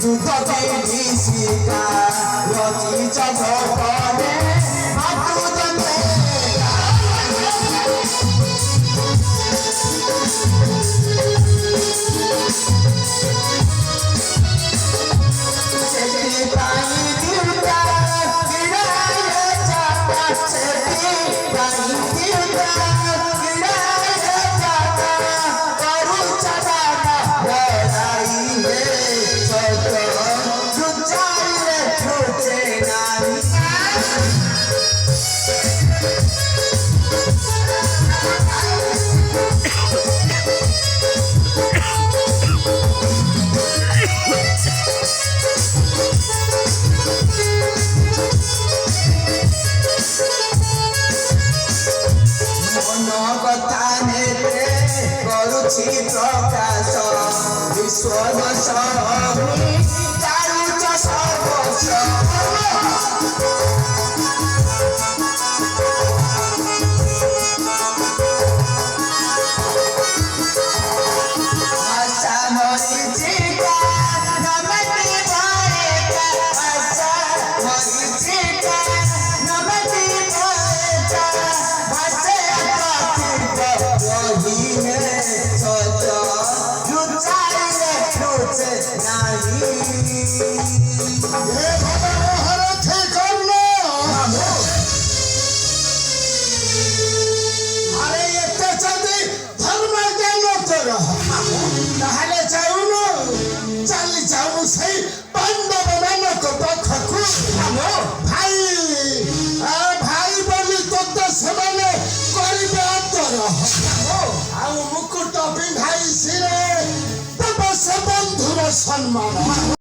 যুদ্ধ বিভীষিকা রচিত গোপনে মাতৃদণ্ডে କରୁଛି ପ୍ରକାଶ ବିଶ୍ୱ ଚାରୁଚ ସର୍ବସ୍ୱ ଭାଷା ମରିଚିକା ନମତି ଭରେକା ଭାଷା ମରିଚିକା ନମତି ଭରେକା ଭାଷା তাহলে যাଉନୁ ଚାଲି ଯାଉ ସେଇ ପାଣ୍ଡବ ମାନଙ୍କ ପାଖକୁ ଭାଇ ଭାଇ ବୋଲି ତୋତେ ସେମାନେ କରିବେ ଆଦର ଆଉ ମୁକୁଟ ପିନ୍ଧାଇ ସିରେ ତବ ସେ ବନ୍ଧୁର ସମ୍ମାନ